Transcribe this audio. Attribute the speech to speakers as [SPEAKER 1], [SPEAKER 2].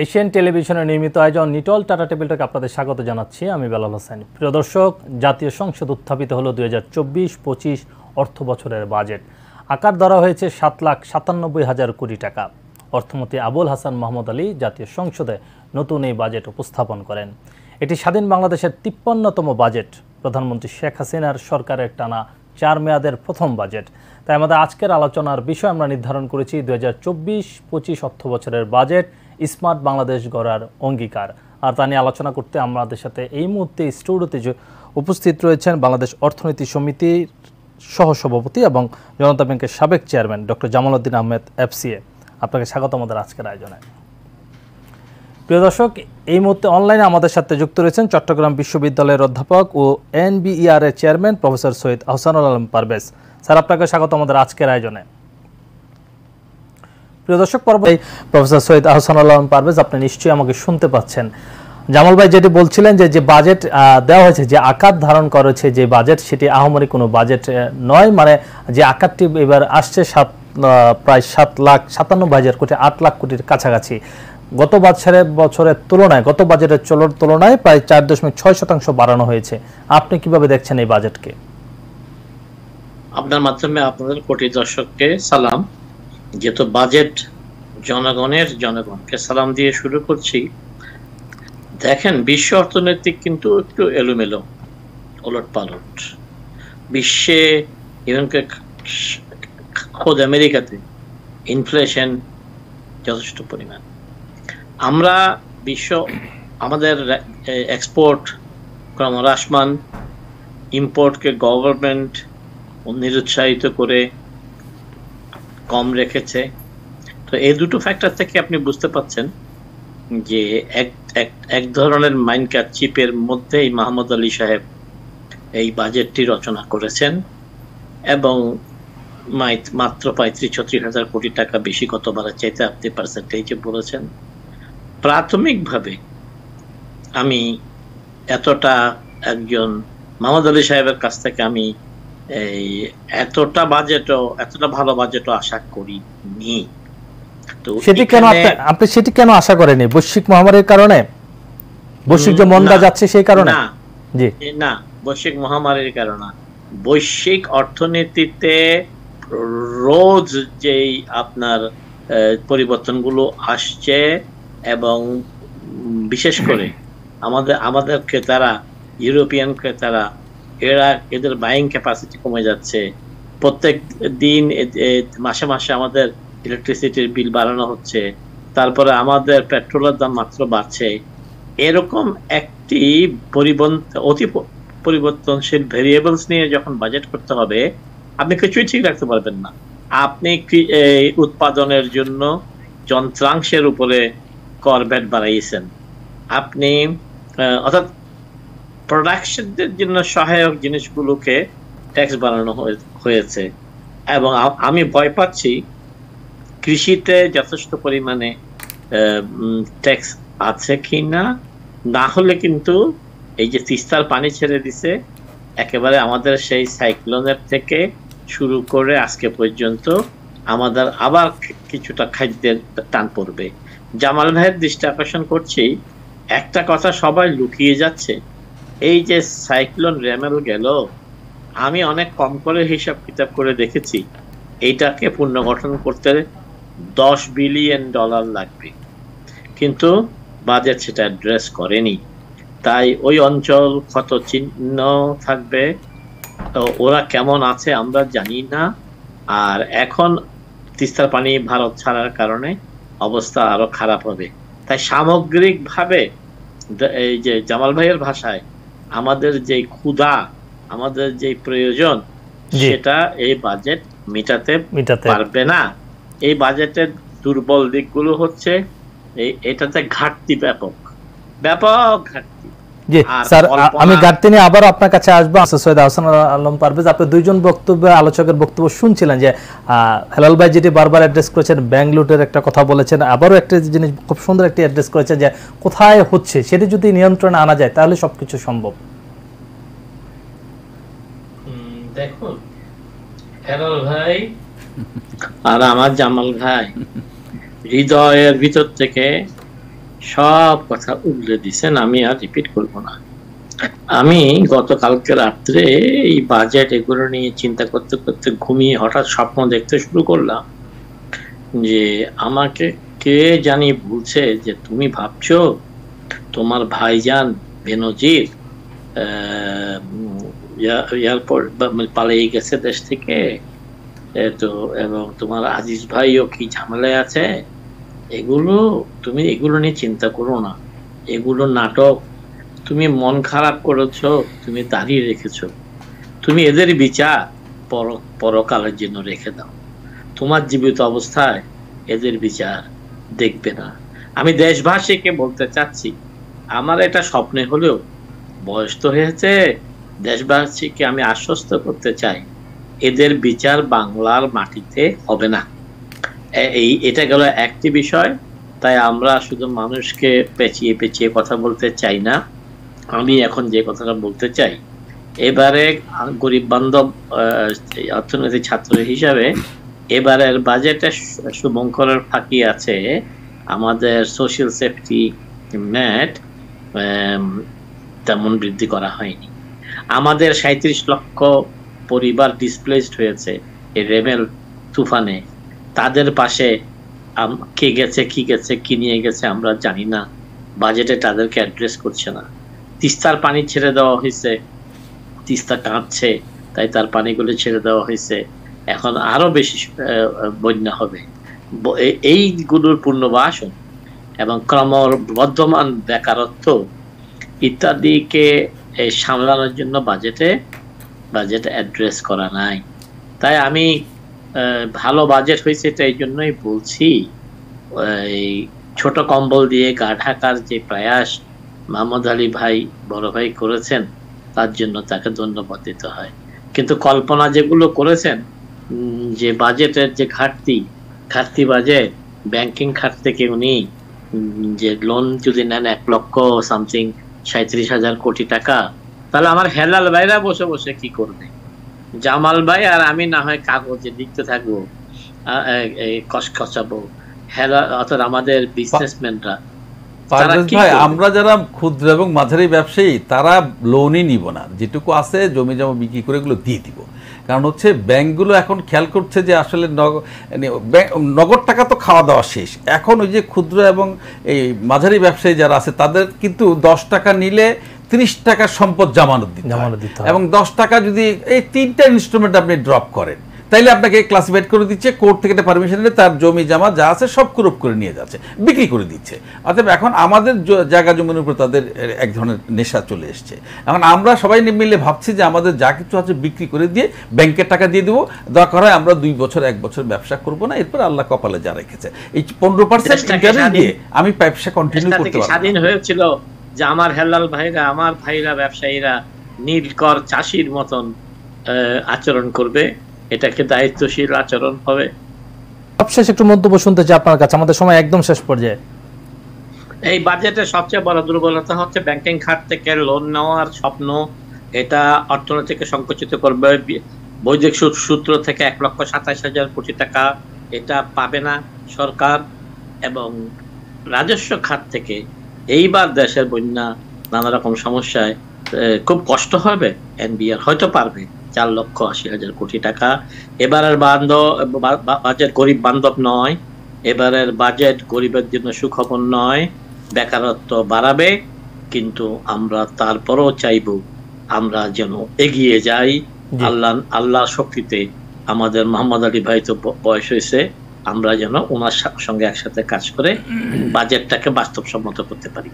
[SPEAKER 1] Asian টেলিভিশনের নিয়মিত আয়োজন নিটল টাটা টেবিলটাকে আপনাদের স্বাগত জানাচ্ছি। আমি বেলাল হোসেন। প্রিয় দর্শক, জাতীয় সংসদ উত্থাপিত হলো 2024-25 অর্থ বছরের বাজেট। আকার ধরা হয়েছে 7,97,000 কোটি টাকা। অর্থমন্ত্রী আবুল হাসান মাহমুদ আলী জাতীয় সংসদে নতুন এই বাজেট উপস্থাপন করেন। এটি স্বাধীন বাংলাদেশের 53তম বাজেট। প্রধানমন্ত্রী শেখ হাসিনার সরকারের টানা 4 মেয়াদের প্রথম বাজেট। তাই আমাদের আজকের আলোচনার বিষয় আমরা নির্ধারণ করেছি 2024-25 অর্থ বছরের বাজেট, স্মার্ট বাংলাদেশ গড়ার অঙ্গীকার। আর তা নিয়ে আলোচনা করতে আমাদের সাথে এই মুহূর্তে স্টুডিওতে উপস্থিত রয়েছেন বাংলাদেশ অর্থনীতি সমিতির সহসভাপতি এবং জনতা ব্যাংকের সাবেক chairman doctor Jamal Uddin Ahmed FCA। আপনাকে স্বাগত আমাদের আজকের আয়োজনে। প্রিয় দর্শক, এই মুহূর্তে অনলাইনে আমাদের সাথে যুক্ত রয়েছেন চট্টগ্রাম বিশ্ববিদ্যালয়ের অধ্যাপক ও NBER এর chairman professor Syed Ahsanul Alam Parvez. Sir, আপনাকে স্বাগত আমাদের আজকের আয়োজনে। প্রিয় দর্শক, পরবর্তী প্রফেসর সৈয়দ আহসানুল আলম পারভেজ, আপনি নিশ্চয়ই আমাকে শুনতে পাচ্ছেন। জামাল ভাই যেটি বলছিলেন যে বাজেট দেওয়া হয়েছে, যে আকার ধারণ করেছে যে বাজেট, সেটি আহামরি কোনো বাজেট নয়। মানে যে আকারটি এবার আসছে প্রায় 7,97,000 কোটি, 8 লাখ কোটির কাছাকাছি। গত বছরের তুলনায়, গত বাজেটের তুলনায় প্রায় 4.6% বাড়ানো হয়েছে। আপনি কিভাবে দেখছেন এই বাজেটকে?
[SPEAKER 2] আপনার মাধ্যমে আপনাদের কোটি দর্শককে সালাম। যেহেতু বাজেট জনগণকে সালাম দিয়ে শুরু করছি। দেখেন, বিশ্ব অর্থনৈতিক কিন্তু একটু এলোমেলো, ওলট পালট। বিশ্বে ইভেনকে খোদ আমেরিকাতে ইনফ্লেশন যথেষ্ট পরিমাণ। আমরা আমাদের এক্সপোর্ট ক্রমহ্রাসমান, ইম্পোর্টকে গভর্নমেন্ট নিরুৎসাহিত করে কম রেখেছে। তো এই দুটো ফ্যাক্টর থেকে আপনি বুঝতে পাচ্ছেন যে এক ধরনের মাইনকাট চিপের মধ্যেই মাহমুদ আলী সাহেব এই বাজেটটি রচনা করেছেন এবং মাত্র 35-36 হাজার কোটি টাকা বেশি কতবারের চাইতে আপনি পার্সেন্টেজে বলেছেন। প্রাথমিকভাবে আমি এতটা একজন মাহমুদ আলী সাহেবের কাছ থেকে আমি এতটা ভালো বাজেটও আশা করিনি। তো
[SPEAKER 1] সেটি কেন আশা করেনি? বৈশ্বিক মহামারীর কারণে, বৈশ্বিক যে মন্দা যাচ্ছে সেই কারণে?
[SPEAKER 2] না, বৈশ্বিক মহামারীর কারণে। বৈশ্বিক অর্থনীতিতে রোজ যেই আপনার পরিবর্তনগুলো আসছে এবং বিশেষ করে আমাদের ক্রেতারা, ইউরোপিয়ান ক্রেতারা, এদের বাইং ক্যাপাসিটি কমে যাচ্ছে। প্রত্যেক দিন মাসে মাসে আমাদের ইলেকট্রিসিটির বিল বাড়ানো হচ্ছে, তারপরে আমাদের পেট্রোলের দাম মাত্র বাড়ছে। এরকম একটি অতি পরিবর্তনশীল ভেরিয়েবলস নিয়ে যখন বাজেট করতে হবে, আপনি কিছুই ঠিক রাখতে পারবেন না। আপনি উৎপাদনের জন্য যন্ত্রাংশের উপরে কর ভ্যাট বাড়াইছেন, আপনি অর্থাৎ প্রোডাকশনের জন্য সহায়ক জিনিসগুলোকে ট্যাক্স বাড়ানো হয়েছে। এবং আমি ভয় পাচ্ছি কৃষিতে যথেষ্ট পরিমাণে ট্যাক্স আছে কিনা। না হলে কিন্তু এই যে তিস্তার পানি ছেড়ে দিছে, একেবারে আমাদের সেই সাইক্লোনের থেকে শুরু করে আজকে পর্যন্ত আমাদের আবার কিছুটা খাদ্যের টান পড়বে। জামাল ভাইয়ের দৃষ্টি আকর্ষণ করছি, একটা কথা সবাই লুকিয়ে যাচ্ছে। এই যে সাইক্লোন রেমেল গেল, আমি অনেক কম করে হিসাব কিতাব করে দেখেছি, এইটাকে পুনর্গঠন করতে $10 বিলিয়ন লাগবে, কিন্তু বাজেট সেটা অ্যাড্রেস করেনি। তাই ওই অঞ্চল ক্ষত চিহ্ন থাকবে, ওরা কেমন আছে আমরা জানি না। আর এখন তিস্তার পানি ভারত ছাড়ার কারণে অবস্থা আরো খারাপ হবে। তাই সামগ্রিকভাবে এই যে জামাল ভাইয়ের ভাষায় আমাদের যে ক্ষুধা, আমাদের যে প্রয়োজন, সেটা এই বাজেট মিটাতে পারবে না। এই বাজেটের দুর্বল দিকগুলো হচ্ছে এটাতে ঘাটতি, ব্যাপক ঘাটতি।
[SPEAKER 1] জি স্যার, আমি ঘাটতি নিয়ে আবার আপনার কাছে আসবো। সৈয়দ আহসানুল আলম পারভেজ, আপনি দুইজন আলোচকের বক্তব্য শুনছিলেন যে হেলাল ভাই যেটি বারবার অ্যাড্রেস করেছেন, ব্যাংক লুটের একটা কথা বলেছেন, আবারও একটা জিনিস খুব সুন্দর একটি অ্যাড্রেস করেছেন যে কোথায় হচ্ছে সেটি যদি নিয়ন্ত্রণে আনা যায় তাহলে সবকিছু সম্ভব।
[SPEAKER 2] দেখুন হেলাল ভাই আর আমার জামাল ভাই হৃদয়ের ভিতর থেকে সব কথা উগলে দিছেন, আমি আর রিপিট করব না। আমি গতকালকে রাত্রে এই বাজেট এগুলো নিয়ে চিন্তা করতে করতে ঘুমিয়ে হঠাৎ স্বপ্ন দেখতে শুরু করলাম যে আমাকে কে জানি বলছে যে তুমি ভাবছো তোমার ভাইজান বেনজির এয়ারপোর্ট পালিয়ে গেছে দেশ থেকে, তো এবং তোমার আজিজ ভাইও কি ঝামেলায় আছে, তুমি এগুলো নিয়ে চিন্তা করো না, এগুলো নাটক, তুমি মন খারাপ করেছো, তুমি দাঁড়িয়ে রেখেছো, তুমি এদের বিচার পরকালের জন্য রেখে দাও, তোমার জীবিত অবস্থায় এদের বিচার দেখবে না। আমি দেশবাসীকে বলতে চাচ্ছি, আমার এটা স্বপ্নে হলেও বয়স তো হয়েছে, দেশবাসীকে আমি আশ্বস্ত করতে চাই এদের বিচার বাংলার মাটিতে হবে না। এটা গেল একটি বিষয়। তাই আমরা শুধু মানুষকে পেঁচিয়ে পেঁচিয়ে কথা বলতে চাই না। আমি এখন যে কথাটা বলতে চাই, এবারে গরিব বান্ধব অর্থনৈতিক ছাত্র হিসাবে এবারের বাজেটে শুভঙ্করের ফাঁকি আছে, আমাদের সোশ্যাল সেফটি নেট তেমন বৃদ্ধি করা হয়নি। আমাদের 37 লক্ষ পরিবার ডিসপ্লেসড হয়েছে এই রেমেল তুফানে, তাদের পাশে কে গেছে কি নিয়ে গেছে আমরা জানি না, বাজেটে তাদেরকে অ্যাড্রেস করছে না। তিস্তার পানি ছেড়ে দেওয়া হয়েছে, তিস্তা কাঁপছে তাই তার পানিগুলো ছেড়ে দেওয়া হয়েছে, এখন আরো বেশি বন্যা হবে। এইগুলোর পুনর্বাসন এবং ক্রমবর্ধমান বেকারত্ব ইত্যাদিকে সামলানোর জন্য বাজেট অ্যাড্রেস করা নাই। তাই আমি ভালো বাজেট হয়েছে এটা এই জন্যই বলছি, এই ছোট কম্বল দিয়ে গা ঢাকার যে প্রয়াস মোহাম্মদ আলী ভাই বড় ভাই করেছেন তার জন্য তাকে ধন্যবাদ দিতে হয়। কিন্তু কল্পনা যেগুলো করেছেন যে বাজেটের যে ঘাটতি বাজেট, ব্যাংকিং খাত থেকে উনি যে লোন যদি নেন 1 লক্ষ সামথিং 37,000 কোটি টাকা, তাহলে আমার হেলাল ভাইরা বসে বসে কি করবে? জামাল ভাই আর আমি না হয় কাগজে লিখতে থাকবো, কসকসাবো, অর্থাৎ আমাদের বিজনেসম্যানরা
[SPEAKER 3] ভাই আমরা যারা ক্ষুদ্র এবং মাঝারি ব্যবসায়ী তারা লোনই নিব না, যেটুকু আছে জমি জমা বিক্রি করে এগুলো দিয়ে দিব। কারণ হচ্ছে ব্যাংকগুলো এখন খেয়াল করছে যে আসলে নগদ টাকা তো খাওয়া দাওয়া শেষ, এখন ওই যে ক্ষুদ্র এবং এই মাঝারি ব্যবসায়ী যারা আছে তাদের কিন্তু 10 টাকা নিলে 30 টাকার সম্পদ জামানত দিতে হয়। এবং 10 টাকা যদি এই 3টা ইনস্ট্রুমেন্ট আপনি ড্রপ করেন তাইলে আপনাকে ক্লাসিফাইড করে দিচ্ছে, কোর্ট থেকে একটা পারমিশন নিলে তার জমি জামা যা আছে সব ক্রপ করে নিয়ে যাচ্ছে, বিক্রি করে দিচ্ছে। অর্থাৎ এখন আমাদের জায়গা জমির উপর তাদের এক ধরনের নেশা চলে এসছে। এখন আমরা সবাই মিলে ভাবছি যে আমাদের যা কিছু আছে বিক্রি করে দিয়ে ব্যাংকের টাকা দিয়ে দেবো, দরকার হয় আমরা 2 বছর 1 বছর ব্যবসা করবো না, এরপর আল্লাহ কপালে যা রেখেছে এই 15% ইন্টারেস্ট দিয়ে আমি ব্যবসা কন্টিনিউ করতে পারবো।
[SPEAKER 2] স্বাধীন হয়েছিল যে আমার হেলাল ভাইরা, আমার ভাইরা ব্যবসায়ীরা নীলকর চাষির মতন আচরণ করবে, এটাকে দায়িত্বশীল আচরণ হবে।
[SPEAKER 1] সবশেষ একটু মন্তব্য শুনতে চাই আপনার কাছে, আমাদের সময় একদম শেষ পর্যায়ে।
[SPEAKER 2] এই বাজেটের সবচেয়ে বড় দুর্বলতা হচ্ছে ব্যাংকিং খাত থেকে লোন নেওয়ার স্বপ্ন, এটা অর্থনীতিকে সংকুচিত করবে। বৈদেশিক সূত্র থেকে 1,27,000 কোটি টাকা এটা পাবে না সরকার, এবং রাজস্ব খাত থেকে এইবার দেশের বন্যা নানা রকম সমস্যায় খুব কষ্ট হবে। এনবিআর হয়তো পারবে 4,80,000 কোটি টাকা। এবারের বাজেট গরিব বান্ধব নয়, এবারের বাজেট গরিবের জন্য সুখবর নয়, বেকারত্ব বাড়াবে। কিন্তু আমরা তারপরও চাইব আমরা যেন এগিয়ে যাই আল্লাহর শক্তিতে। আমাদের মোহাম্মদ আলী ভাই তো বয়স হয়েছে, আমরা যেন ওনার সঙ্গে একসাথে কাজ করে বাজেটটাকে বাস্তবসম্মত করতে পারি।